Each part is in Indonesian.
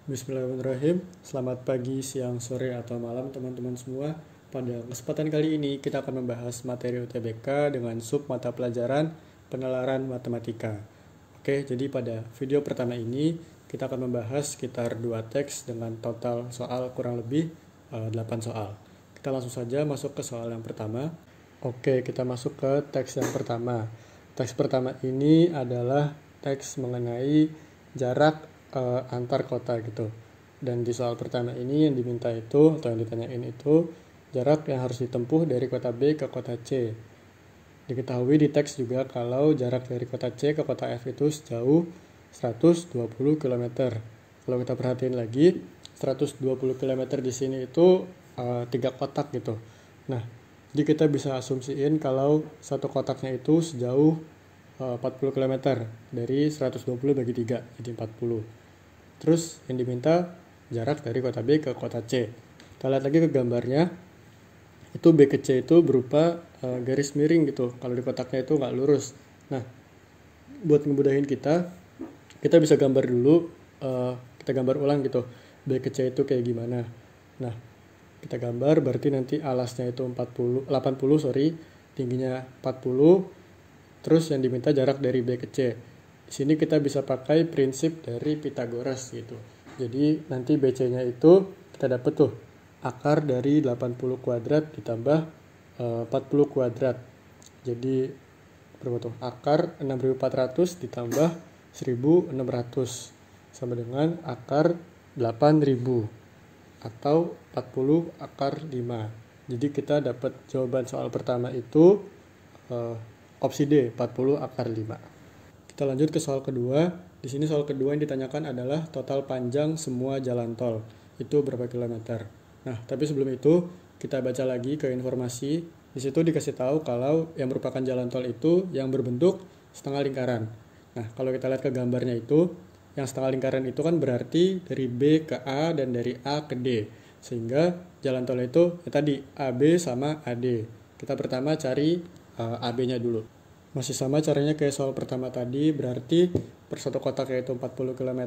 Bismillahirrahmanirrahim. Selamat pagi, siang, sore, atau malam teman-teman semua. Pada kesempatan kali ini kita akan membahas materi UTBK dengan sub mata pelajaran penalaran matematika. Oke, jadi pada video pertama ini kita akan membahas sekitar 2 teks dengan total soal kurang lebih 8 soal. Kita langsung saja masuk ke soal yang pertama. Oke, kita masuk ke teks yang pertama. Teks pertama ini adalah teks mengenai jarak antar kota gitu. Dan di soal pertama ini yang diminta itu atau yang ditanyain itu jarak yang harus ditempuh dari kota B ke kota C. Diketahui di teks juga kalau jarak dari kota C ke kota F itu sejauh 120 km. Kalau kita perhatiin lagi, 120 km di sini itu 3 kotak gitu. Nah, jadi kita bisa asumsiin kalau satu kotaknya itu sejauh 40 km dari 120 bagi 3, jadi 40. Terus yang diminta jarak dari kota B ke kota C. Kita lihat lagi ke gambarnya. Itu B ke C itu berupa garis miring gitu. Kalau di kotaknya itu nggak lurus. Nah, buat ngemudahin kita bisa gambar dulu. Kita gambar ulang gitu. B ke C itu kayak gimana. Nah, kita gambar berarti nanti alasnya itu 80, tingginya 40. Terus yang diminta jarak dari B ke C. Di sini kita bisa pakai prinsip dari Pythagoras gitu. Jadi nanti BC-nya itu kita dapat tuh akar dari 80 kuadrat ditambah 40 kuadrat. Jadi berapa tuh? Akar 6400 ditambah 1600 sama dengan akar 8000 atau 40 akar 5. Jadi kita dapat jawaban soal pertama itu opsi D, 40 akar 5. Kita lanjut ke soal kedua. Di sini soal kedua yang ditanyakan adalah total panjang semua jalan tol. Itu berapa kilometer? Nah, tapi sebelum itu kita baca lagi ke informasi. Di situ dikasih tahu kalau yang merupakan jalan tol itu yang berbentuk setengah lingkaran. Nah, kalau kita lihat ke gambarnya itu, yang setengah lingkaran itu kan berarti dari B ke A dan dari A ke D. Sehingga jalan tol itu tadi AB sama AD. Kita pertama cari AB-nya dulu. Masih sama caranya kayak soal pertama tadi, berarti per satu kotak yaitu 40 km,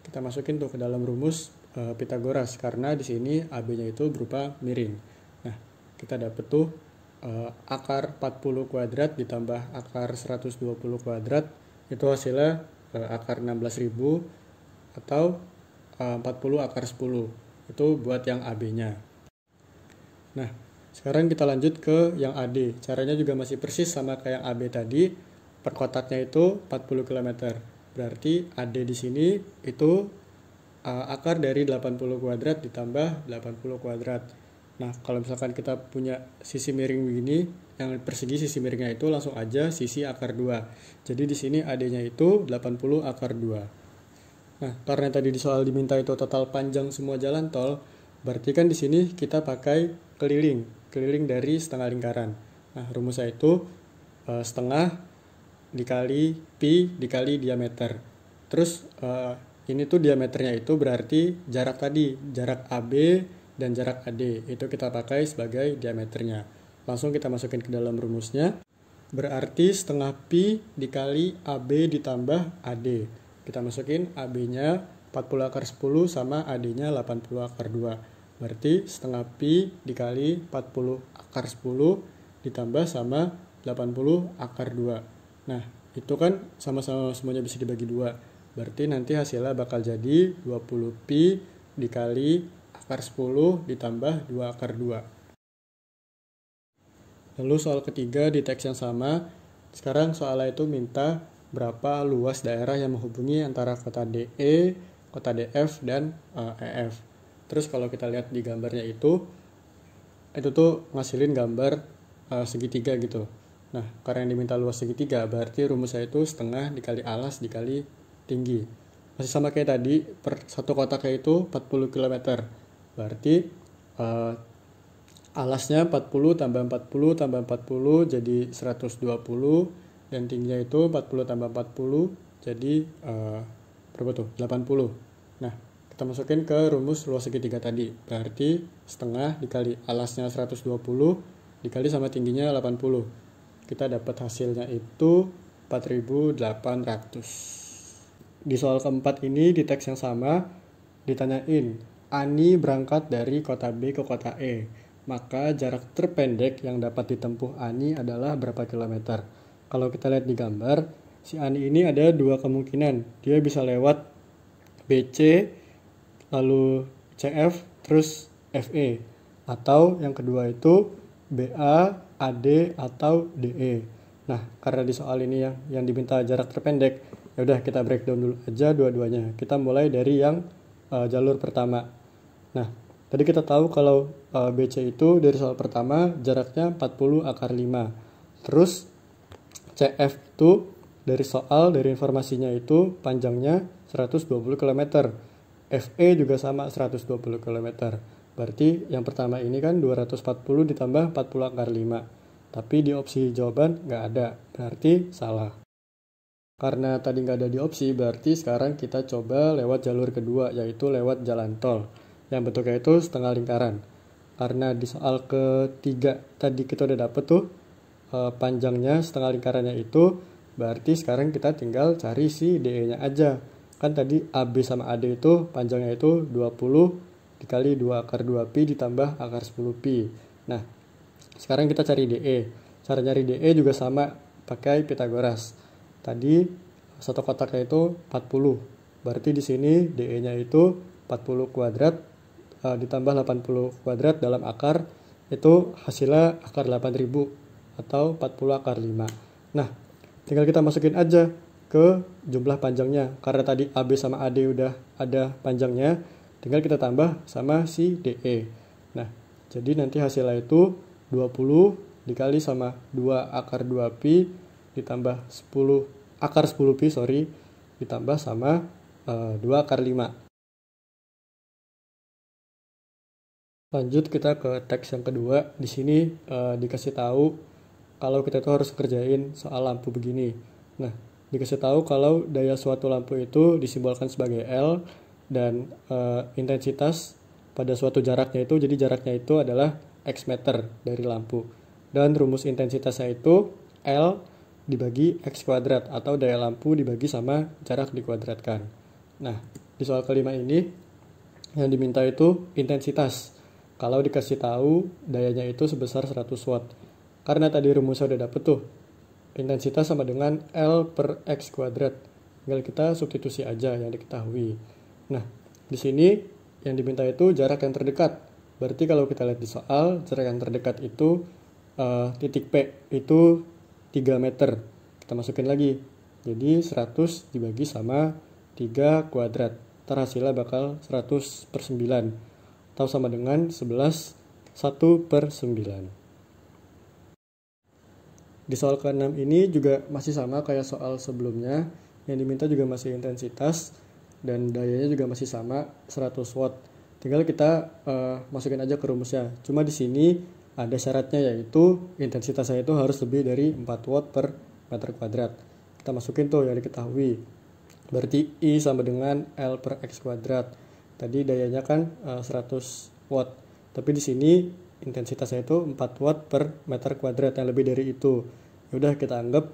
kita masukin tuh ke dalam rumus Pythagoras karena di sini AB-nya itu berupa miring. Nah, kita dapet tuh akar 40 kuadrat ditambah akar 120 kuadrat, itu hasilnya akar 16.000 atau 40 akar 10. Itu buat yang AB-nya. Nah, sekarang kita lanjut ke yang AD. Caranya juga masih persis sama kayak yang AB tadi. Per kotaknya itu 40 km. Berarti AD di sini itu akar dari 80 kuadrat ditambah 80 kuadrat. Nah, kalau misalkan kita punya sisi miring begini, yang persegi sisi miringnya itu langsung aja sisi akar 2. Jadi di sini AD-nya itu 80 akar 2. Nah, karena tadi di soal diminta itu total panjang semua jalan tol, berarti kan di sini kita pakai keliling dari setengah lingkaran. Nah, rumusnya itu setengah dikali pi dikali diameter. Terus ini tuh diameternya itu berarti jarak tadi, jarak AB dan jarak AD. Itu kita pakai sebagai diameternya. Langsung kita masukin ke dalam rumusnya. Berarti setengah pi dikali AB ditambah AD. Kita masukin AB-nya 40 akar 10 sama AD-nya 80 akar 2. Berarti setengah pi dikali 40 akar 10 ditambah sama 80 akar 2. Nah, itu kan sama-sama semuanya bisa dibagi 2. Berarti nanti hasilnya bakal jadi 20 pi dikali akar 10 ditambah 2 akar 2. Lalu soal ketiga di teks yang sama. Sekarang soalnya itu minta berapa luas daerah yang menghubungi antara kota DE, kota DF, dan EF. Terus kalau kita lihat di gambarnya itu tuh ngasilin gambar segitiga gitu. Nah, karena yang diminta luas segitiga, berarti rumusnya itu setengah dikali alas dikali tinggi. Masih sama kayak tadi, per satu kotaknya itu 40 km. Berarti alasnya 40 tambah 40 tambah 40 jadi 120. Dan tingginya itu 40 tambah 40 jadi berapa tuh? 80. Nah, kita masukin ke rumus luas segitiga tadi. Berarti setengah dikali alasnya 120 dikali sama tingginya 80. Kita dapat hasilnya itu 4.800. Di soal keempat ini di teks yang sama ditanyain, Ani berangkat dari kota B ke kota E. Maka jarak terpendek yang dapat ditempuh Ani adalah berapa kilometer? Kalau kita lihat di gambar, si Ani ini ada dua kemungkinan. Dia bisa lewat BC, lalu CF, terus FE. Atau yang kedua itu BA, AD, atau DE. Nah, karena di soal ini yang diminta jarak terpendek, ya udah kita breakdown dulu aja dua-duanya. Kita mulai dari yang jalur pertama. Nah, tadi kita tahu kalau BC itu dari soal pertama jaraknya 40 akar 5. Terus CF itu dari informasinya itu panjangnya 120 km. FE juga sama 120 km. Berarti yang pertama ini kan 240 ditambah 40 akar 5. Tapi di opsi jawaban nggak ada, berarti salah. Karena tadi nggak ada di opsi, berarti sekarang kita coba lewat jalur kedua, yaitu lewat jalan tol. Yang bentuknya itu setengah lingkaran. Karena di soal ketiga tadi kita udah dapet tuh panjangnya setengah lingkarannya itu, berarti sekarang kita tinggal cari si DE-nya aja. Kan tadi AB sama AD itu panjangnya itu 20 dikali 2 akar 2pi ditambah akar 10pi. Nah, sekarang kita cari DE. Cara nyari DE juga sama, pakai Pitagoras. Tadi satu kotaknya itu 40. Berarti di sini DE-nya itu 40 kuadrat ditambah 80 kuadrat dalam akar, itu hasilnya akar 8000 atau 40 akar 5. Nah, tinggal kita masukin aja ke jumlah panjangnya. Karena tadi AB sama AD udah ada panjangnya, tinggal kita tambah sama si DE. Nah, jadi nanti hasilnya itu 20 dikali sama 2 akar 2pi ditambah 10 akar 10pi ditambah sama 2 akar 5. Lanjut kita ke teks yang kedua. Di sini dikasih tahu kalau kita tuh harus kerjain soal lampu begini. Nah, dikasih tahu kalau daya suatu lampu itu disimbolkan sebagai L dan intensitas pada suatu jaraknya itu, jadi jaraknya itu adalah X meter dari lampu. Dan rumus intensitasnya itu L dibagi X kuadrat atau daya lampu dibagi sama jarak dikuadratkan. Nah, di soal kelima ini yang diminta itu intensitas. Kalau dikasih tahu dayanya itu sebesar 100 watt. Karena tadi rumusnya udah dapet tuh. Intensitas sama dengan L per X kuadrat. Tinggal kita substitusi aja yang diketahui. Nah, di sini yang diminta itu jarak yang terdekat. Berarti kalau kita lihat di soal, jarak yang terdekat itu titik P itu 3 meter. Kita masukin lagi. Jadi 100 dibagi sama 3 kuadrat. Ntar hasilnya bakal 100 per 9. Atau sama dengan 11 1 per 9. Di soal ke-6 ini juga masih sama kayak soal sebelumnya. Yang diminta juga masih intensitas dan dayanya juga masih sama 100 watt. Tinggal kita masukin aja ke rumusnya. Cuma di sini ada syaratnya, yaitu intensitasnya itu harus lebih dari 4 watt per meter kuadrat. Kita masukin tuh yang diketahui. Berarti I sama dengan L per X kuadrat. Tadi dayanya kan 100 watt. Tapi di sini intensitasnya itu 4 watt per meter kuadrat, yang lebih dari itu. Yaudah kita anggap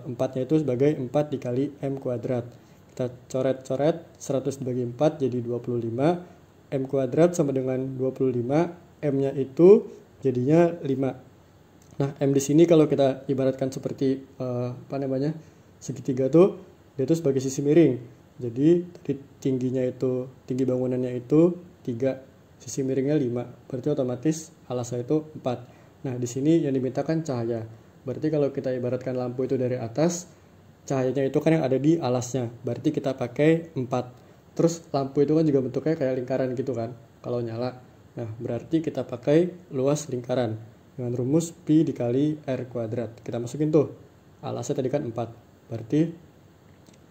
4-nya itu sebagai 4 dikali M kuadrat. Kita coret-coret, 100 dibagi 4 jadi 25. M kuadrat sama dengan 25. M-nya itu jadinya 5. Nah, M di sini kalau kita ibaratkan seperti segitiga tuh, dia itu sebagai sisi miring. Jadi tingginya itu, tinggi bangunannya itu 3, sisi miringnya 5. Berarti otomatis alasnya itu 4. Nah, di sini yang dimintakan cahaya. Berarti kalau kita ibaratkan lampu itu dari atas, cahayanya itu kan yang ada di alasnya. Berarti kita pakai 4. Terus lampu itu kan juga bentuknya kayak lingkaran gitu kan, kalau nyala. Nah, berarti kita pakai luas lingkaran dengan rumus pi dikali R kuadrat. Kita masukin tuh, alasnya tadi kan 4. Berarti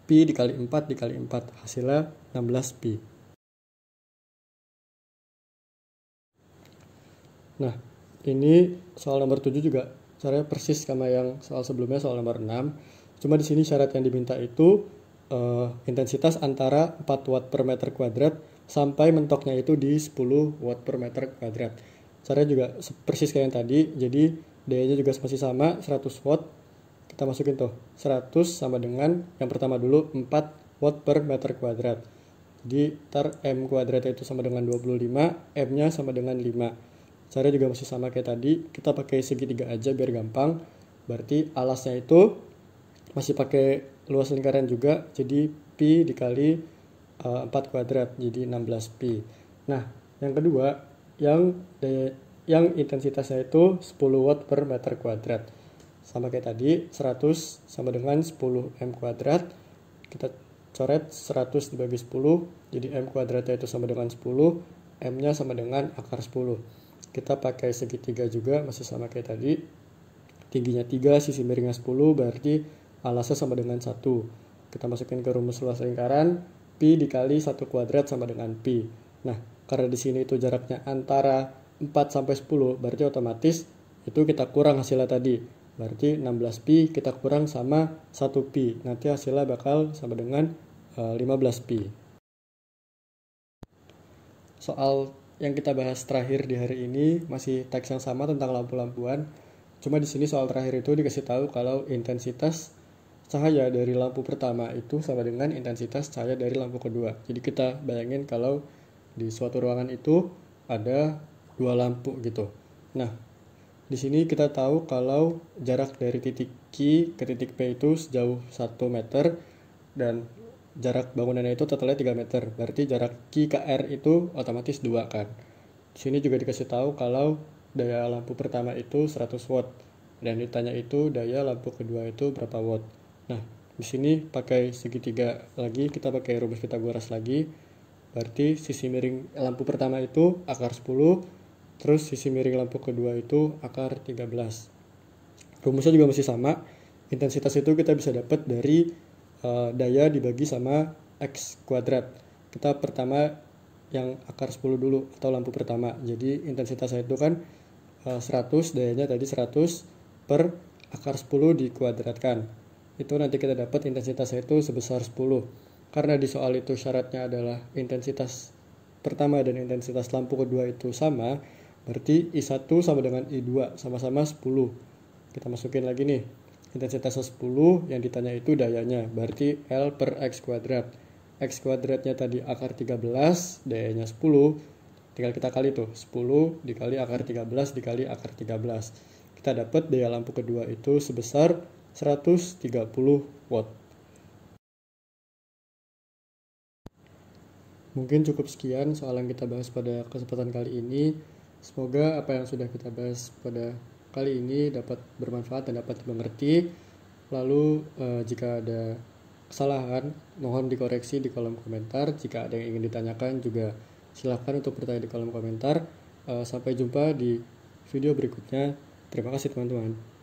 pi dikali 4 dikali 4, hasilnya 16 pi. Nah, ini soal nomor 7 juga caranya persis sama yang soal sebelumnya, soal nomor 6. Cuma di sini syarat yang diminta itu intensitas antara 4 watt per meter kuadrat sampai mentoknya itu di 10 watt per meter kuadrat. Caranya juga persis kayak yang tadi, jadi dayanya juga masih sama 100 watt. Kita masukin tuh 100 sama dengan yang pertama dulu 4 watt per meter kuadrat. Jadi ntar M kuadratnya itu sama dengan 25, M-nya sama dengan 5. Cara juga masih sama kayak tadi, kita pakai segitiga aja biar gampang. Berarti alasnya itu masih pakai luas lingkaran juga, jadi pi dikali 4 kuadrat, jadi 16 pi. Nah, yang kedua, yang intensitasnya itu 10 watt per meter kuadrat. Sama kayak tadi, 100 sama dengan 10 M kuadrat. Kita coret 100 dibagi 10, jadi M kuadratnya itu sama dengan 10, M-nya sama dengan akar 10. Kita pakai segitiga juga, masih sama kayak tadi. Tingginya 3, sisi miringnya 10, berarti alasnya sama dengan 1. Kita masukin ke rumus luas lingkaran, pi dikali 1 kuadrat sama dengan pi. Nah, karena di sini itu jaraknya antara 4 sampai 10, berarti otomatis itu kita kurang hasilnya tadi. Berarti 16 pi kita kurang sama 1 pi. Nanti hasilnya bakal sama dengan 15 pi. Soal yang kita bahas terakhir di hari ini masih teks yang sama tentang lampu-lampuan. Cuma di sini soal terakhir itu dikasih tahu kalau intensitas cahaya dari lampu pertama itu sama dengan intensitas cahaya dari lampu kedua. Jadi kita bayangin kalau di suatu ruangan itu ada 2 lampu gitu. Nah, di sini kita tahu kalau jarak dari titik Q ke titik P itu sejauh 1 meter dan jarak bangunannya itu totalnya 3 meter. Berarti jarak Q ke R itu otomatis 2 kan. Di sini juga dikasih tahu kalau daya lampu pertama itu 100 watt dan ditanya itu daya lampu kedua itu berapa watt. Nah, di sini pakai segitiga lagi, kita pakai rumus Pythagoras lagi. Berarti sisi miring lampu pertama itu akar 10, terus sisi miring lampu kedua itu akar 13. Rumusnya juga masih sama. Intensitas itu kita bisa dapat dari daya dibagi sama X kuadrat. Kita pertama yang akar 10 dulu, atau lampu pertama. Jadi intensitasnya itu kan 100, dayanya tadi 100 per akar 10 dikuadratkan. Itu nanti kita dapat intensitasnya itu sebesar 10. Karena di soal itu syaratnya adalah intensitas pertama dan intensitas lampu kedua itu sama, berarti I1 sama dengan I2 sama-sama 10. Kita masukin lagi nih, intensitasnya 10, yang ditanya itu dayanya, berarti L per X kuadrat. X kuadratnya tadi akar 13, dayanya 10, tinggal kita kali tuh, 10 dikali akar 13 dikali akar 13. Kita dapat daya lampu kedua itu sebesar 130 watt. Mungkin cukup sekian soal yang kita bahas pada kesempatan kali ini. Semoga apa yang sudah kita bahas pada kali ini dapat bermanfaat dan dapat dimengerti. Lalu jika ada kesalahan, mohon dikoreksi di kolom komentar. Jika ada yang ingin ditanyakan juga silahkan untuk bertanya di kolom komentar. Sampai jumpa di video berikutnya. Terima kasih teman-teman.